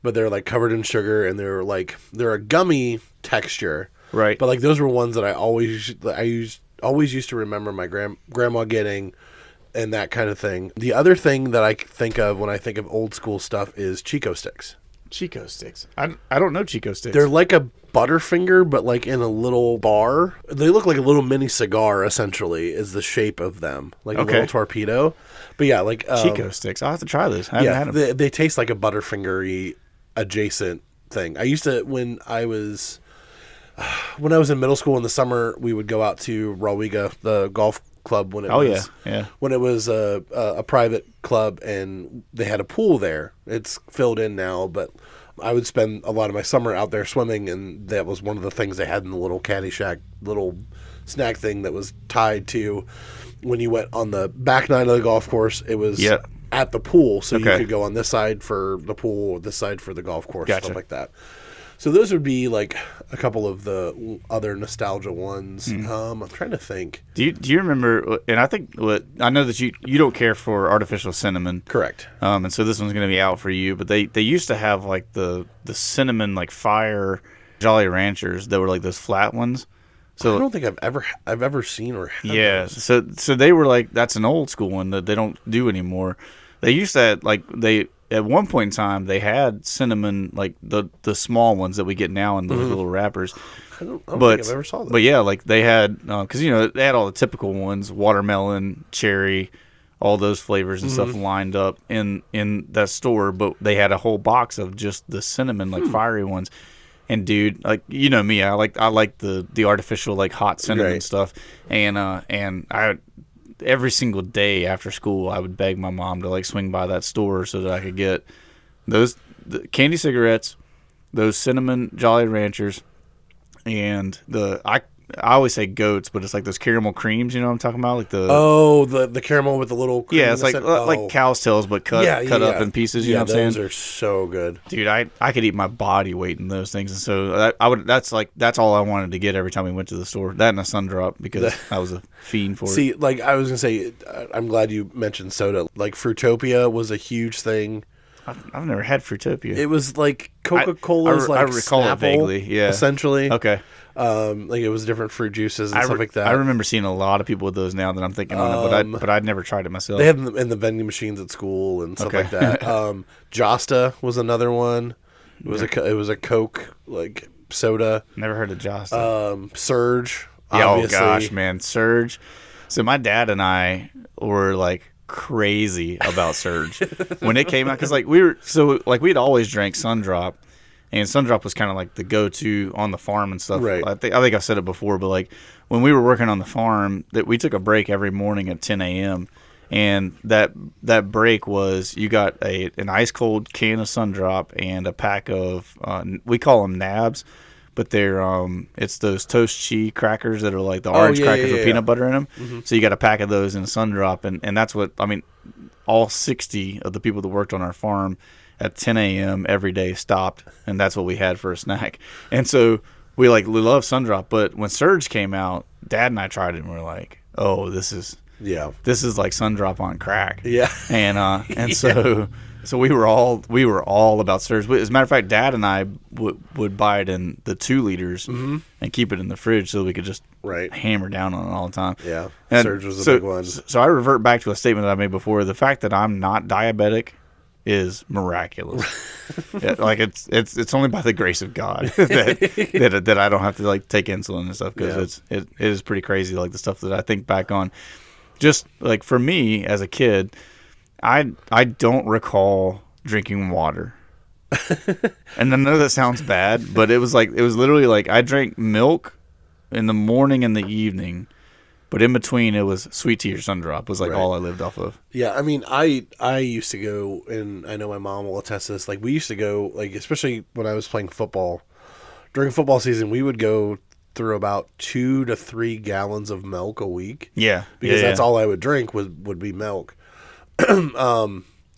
But they're like covered in sugar, and they're a gummy texture, right? But like those were ones that I always used to remember my grandma getting, and that kind of thing. The other thing that I think of when I think of old school stuff is Chico sticks. Chico sticks. I don't know Chico sticks. They're like a Butterfinger, but like in a little bar. They look like a little mini cigar. Essentially, is the shape of them, like a little torpedo. But yeah, like Chico sticks. I'll have to try those. I haven't had them. They taste like a Butterfinger-y adjacent thing. I used to when I was in middle school in the summer, we would go out to Rawega, the golf club, when it was a private club, and they had a pool there. It's filled in now, but I would spend a lot of my summer out there swimming, and that was one of the things they had in the little caddy shack, little snack thing that was tied to when you went on the back nine of the golf course. It was at the pool, so you could go on this side for the pool, this side for the golf course, stuff like that. So those would be like a couple of the other nostalgia ones. I'm trying to think. Do you remember? And I think I know that you don't care for artificial cinnamon, correct? And so this one's going to be out for you. But they used to have like the cinnamon like fire Jolly Ranchers that were like those flat ones. So I don't think I've ever seen or had those. So they were like, that's an old school one that they don't do anymore. They used to at one point in time they had cinnamon, like the small ones that we get now in those little wrappers. I don't think I've ever saw that. But yeah, like they had because they had all the typical ones, watermelon, cherry, all those flavors and stuff lined up in that store. But they had a whole box of just the cinnamon, like fiery ones. And dude, like me, I like the artificial like hot cinnamon stuff, and I every single day after school I would beg my mom to like swing by that store so that I could get the candy cigarettes, those cinnamon Jolly Ranchers, and I always say goats, but it's like those caramel creams. You know what I'm talking about? Like the caramel with the little cream it's like cow's tails, but cut up in pieces. You know what I'm saying? Those are so good, dude. I could eat my body weight in those things, and so I would. That's all I wanted to get every time we went to the store. That and a sun drop because I was a fiend for it. See, like I was gonna say, I'm glad you mentioned soda. Like Fruitopia was a huge thing. I've never had Fruitopia. It was like Coca-Cola's I recall Snapple, it vaguely, yeah. Essentially. Okay. Like it was different fruit juices and stuff like that. I remember seeing a lot of people with those now that I'm thinking on it, but I'd never tried it myself. They had them in the vending machines at school and stuff like that. Josta was another one. It was a Coke like soda. Never heard of Josta. Surge. Yeah, obviously. Oh gosh, man, Surge. So my dad and I were like crazy about Surge when it came out because we'd always drank Sundrop, and Sundrop was kind of like the go-to on the farm and stuff. Right. I think I've said it before, but like when we were working on the farm, that we took a break every morning at 10 a.m. and that break was you got an ice cold can of Sundrop and a pack of we call them nabs. But they're it's those toast cheese crackers that are like the orange crackers with peanut butter in them. Mm-hmm. So you got a pack of those in a sun drop, and that's what I mean. All 60 of the people that worked on our farm at 10 a.m. every day stopped, and that's what we had for a snack. And so we love sun drop, but when Surge came out, Dad and I tried it, and we're like, oh, this is like sun drop on crack. Yeah, and so we were all about Surge. As a matter of fact, Dad and I would buy it in the 2 liters and keep it in the fridge so we could just hammer down on it all the time. Yeah, and Surge was a big one. So I revert back to a statement that I made before. The fact that I'm not diabetic is miraculous. Like it's only by the grace of God that I don't have to like take insulin and stuff because it is pretty crazy. Like the stuff that I think back on, just like for me as a kid. I don't recall drinking water. And I know that sounds bad, but it was literally like I drank milk in the morning and the evening, but in between it was sweet tea or Sundrop was like all I lived off of. Yeah, I mean, I used to go, and I know my mom will attest to this, like we used to go, like especially when I was playing football, during football season, we would go through about 2 to 3 gallons of milk a week. Yeah. Because that's all I would drink would be milk.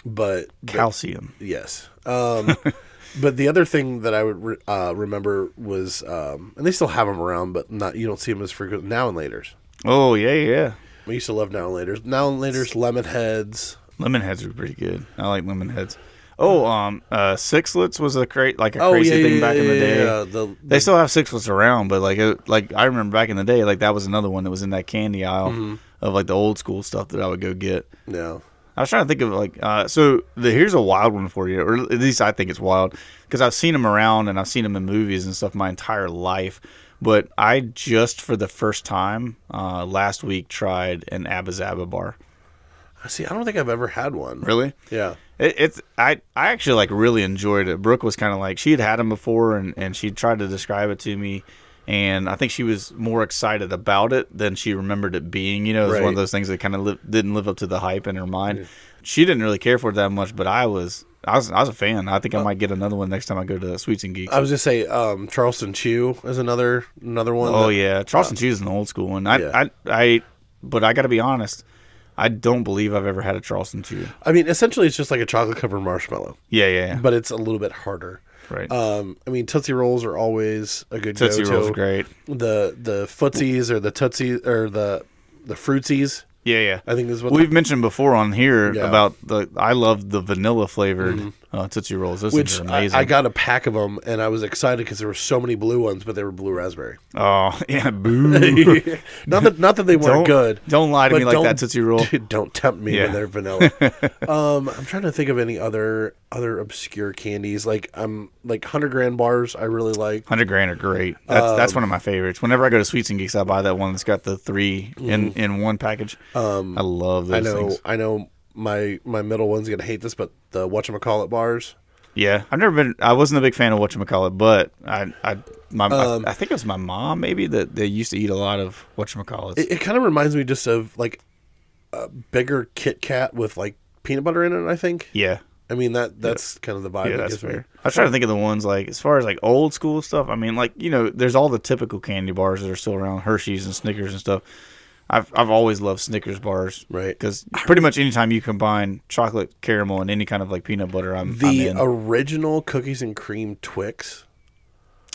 But calcium. Yes. But the other thing that I would remember was, and they still have them around, but you don't see them as frequent. Now and Laters. Oh yeah. We used to love Now and Laters. Now and Laters, Lemon Heads. Lemon Heads were pretty good. I like Lemon Heads. Oh, Sixlets was a crazy thing back in the day. Yeah, they still have Sixlets around, but like I remember back in the day, like that was another one that was in that candy aisle of like the old school stuff that I would go get. Yeah. I was trying to think of here's a wild one for you, or at least I think it's wild because I've seen them around and I've seen them in movies and stuff my entire life. But I just for the first time last week tried an Abba Zaba bar. See, I don't think I've ever had one. Really? Yeah. I actually like really enjoyed it. Brooke was kind of like she had them before and she tried to describe it to me. And I think she was more excited about it than she remembered it being. You know, it was one of those things that kind of didn't live up to the hype in her mind. Yeah. She didn't really care for it that much, but I was a fan. I think I might get another one next time I go to Sweets and Geeks. I was just say Charleston Chew is another one. Oh yeah, Charleston Chew is an old school one. But I got to be honest. I don't believe I've ever had a Charleston Chew. I mean, essentially, it's just like a chocolate covered marshmallow. Yeah. But it's a little bit harder. Right. I mean, Tootsie Rolls are always a good Tootsie go-to. Rolls are great. The Footsies or the Tootsies or the Fruitsies. Yeah. I think this is what we've mentioned before on here about I love the vanilla flavored Tootsie Rolls. Those things are amazing. I got a pack of them and I was excited because there were so many blue ones, but they were blue raspberry. Oh yeah, boo! not that they weren't good. Don't lie to me like that, Tootsie Roll. Don't tempt me when they're vanilla. I'm trying to think of any other obscure candies. Like 100 grand bars. I really like 100 grand are great. That's one of my favorites. Whenever I go to Sweets and Geeks, I buy that one that's got the 3 in one package. I love those things. I know my middle one's gonna hate this, but the whatchamacallit bars. Yeah, I wasn't a big fan of whatchamacallit, but I think it was my mom maybe that they used to eat a lot of whatchamacallits. It kind of reminds me just of like a bigger Kit Kat with like peanut butter in it. I think. Yeah. I mean, that's kind of the vibe. Yeah, it that's gives me. fair. I was trying to think of the ones, like, as far as, like, old school stuff. I mean, like, there's all the typical candy bars that are still around, Hershey's and Snickers and stuff. I've always loved Snickers bars. Right. Because pretty much anytime you combine chocolate, caramel, and any kind of, like, peanut butter, I'm in. Original cookies and cream Twix.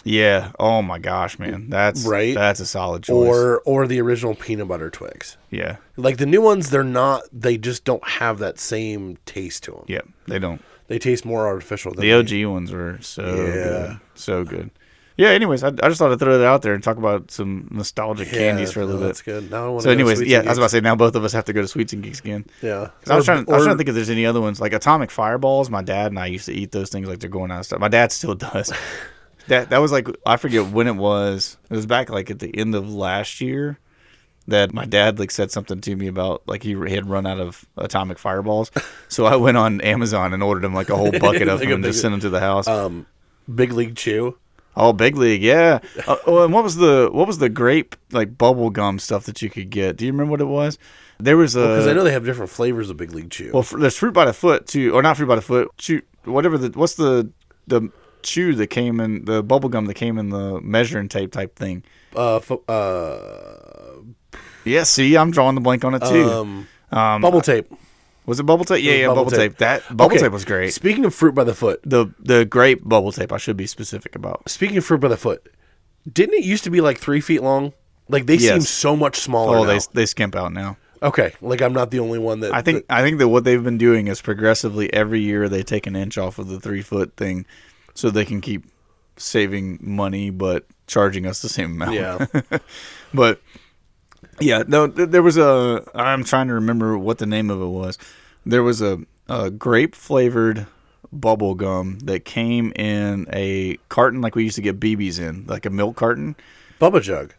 Yeah. Oh, my gosh, man. That's a solid choice. Or the original peanut butter Twix. Yeah. Like, the new ones, they just don't have that same taste to them. Yeah, they don't. They taste more artificial. The OG ones were so good. So good. Yeah, anyways, I just thought I'd throw that out there and talk about some nostalgic candies for a little bit. That's good. Now I want so anyways, I was about to say, now both of us have to go to Sweets and Geeks again. Yeah. I was trying to think if there's any other ones. Like Atomic Fireballs, my dad and I used to eat those things like they're going out of stuff. My dad still does. That was like, I forget when it was. It was back like at the end of last year that my dad like said something to me about like he had run out of Atomic Fireballs. So I went on Amazon and ordered him like a whole bucket of them and just sent them to the house. Big League Chew. Oh, Big League, yeah. And what was the grape like bubble gum stuff that you could get? Do you remember what it was? There was because I know they have different flavors of Big League Chew. Well, there's Fruit by the Foot too, or not Fruit by the Foot. Chew, whatever. What's the chew that came in the bubble gum that came in the measuring tape type thing? Yeah. See, I'm drawing the blank on it too. Bubble tape. Was it bubble tape? Yeah, bubble tape. That bubble tape was great. Speaking of Fruit by the Foot, the grape bubble tape I should be specific about. Speaking of Fruit by the Foot, didn't it used to be like 3 feet long? Like they seem so much smaller. Oh, they skimp out now. Okay, like I'm not the only one that. I think that what they've been doing is progressively every year they take an inch off of the 3 foot thing, so they can keep saving money but charging us the same amount. Yeah, but. Yeah, no, there was I'm trying to remember what the name of it was. There was a grape-flavored bubble gum that came in a carton like we used to get BBs in, like a milk carton. Bubba Jug.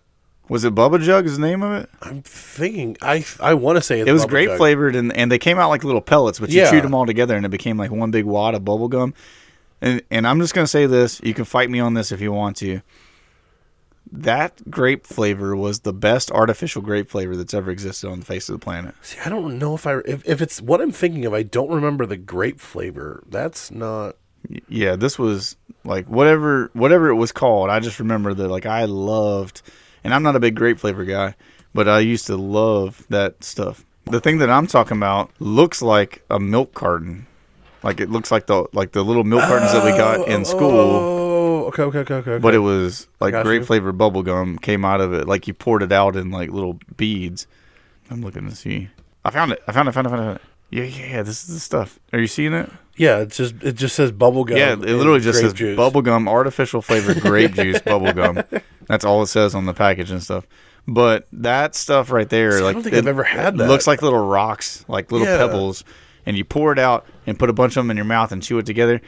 Was it Bubba Jug is the name of it? I'm thinking, I want to say it was grape-flavored, and they came out like little pellets, but you chewed them all together, and it became like one big wad of bubble gum. And I'm just going to say this. You can fight me on this if you want to. That grape flavor was the best artificial grape flavor that's ever existed on the face of the planet. See, I don't know if it's what I'm thinking of. I don't remember the grape flavor. That's not. Yeah, this was like whatever it was called. I just remember that like I loved, and I'm not a big grape flavor guy, but I used to love that stuff. The thing that I'm talking about looks like a milk carton. Like it looks like the little milk cartons that we got in school. Okay. But it was like grape flavored bubble gum came out of it. Like you poured it out in like little beads. I'm looking to see. I found it. Yeah. This is the stuff. Are you seeing it? Yeah. It just says bubble gum. Yeah. It literally just says juice. Bubble gum, artificial flavored grape juice, bubble gum. That's all it says on the package and stuff. But that stuff right there, I don't think I've ever had that. Looks like little rocks, like little pebbles, and you pour it out and put a bunch of them in your mouth and chew it together.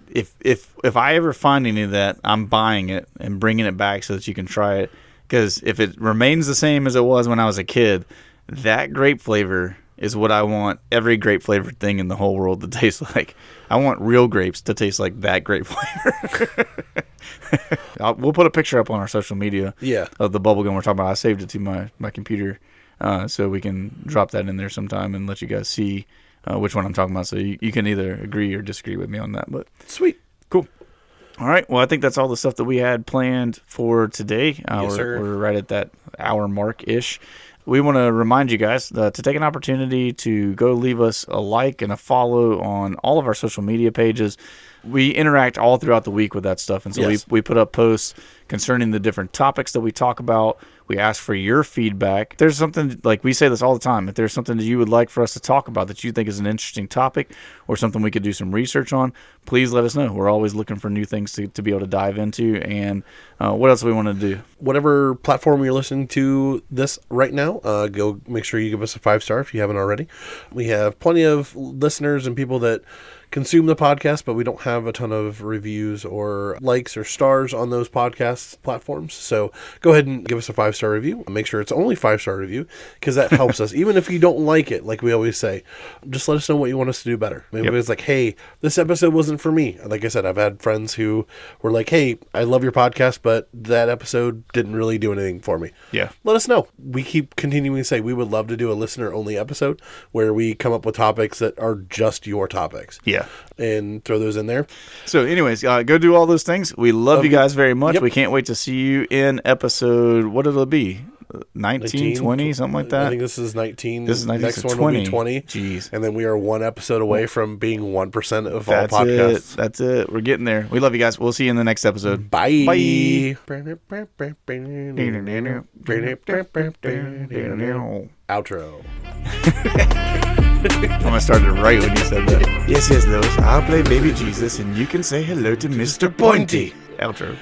If I ever find any of that, I'm buying it and bringing it back so that you can try it. Because if it remains the same as it was when I was a kid, that grape flavor is what I want every grape flavored thing in the whole world to taste like. I want real grapes to taste like that grape flavor. We'll put a picture up on our social media of the bubblegum we're talking about. I saved it to my computer so we can drop that in there sometime and let you guys see which one I'm talking about, so you can either agree or disagree with me on that. But sweet, cool. All right, well, I think that's all the stuff that we had planned for today. We're right at that hour mark-ish. We want to remind you guys to take an opportunity to go leave us a like and a follow on all of our social media pages. We interact all throughout the week with that stuff, and so we put up posts concerning the different topics that we talk about. We ask for your feedback. If there's something, like we say this all the time, if there's something that you would like for us to talk about that you think is an interesting topic or something we could do some research on, please let us know. We're always looking for new things to be able to dive into. And what else do we want to do? Whatever platform you're listening to this right now, go make sure you give us a 5-star if you haven't already. We have plenty of listeners and people that consume the podcast, but we don't have a ton of reviews or likes or stars on those podcast platforms. So go ahead and give us a 5-star review. Make sure it's only 5-star review, because that helps us. Even if you don't like it, like we always say, just let us know what you want us to do better. Maybe it's like, hey, this episode wasn't for me. Like I said, I've had friends who were like, hey, I love your podcast, but that episode didn't really do anything for me. Yeah. Let us know. We keep continuing to say we would love to do a listener-only episode where we come up with topics that are just your topics. Yeah. Yeah. And throw those in there. So anyways, go do all those things. We love you guys very much. Yep. We can't wait to see you in episode, what it'll be? 19, 20, something like that? I think this is 19. This is 19. Next so one 20. will be 20. Jeez. And then we are one episode away from being 1% of all That's podcasts. it. That's it. We're getting there. We love you guys. We'll see you in the next episode. Bye. Bye. Outro. I'm going to start it right when you said that. Yes, Lois. I'll play Baby Jesus, and you can say hello to Mr. Pointy. Outro.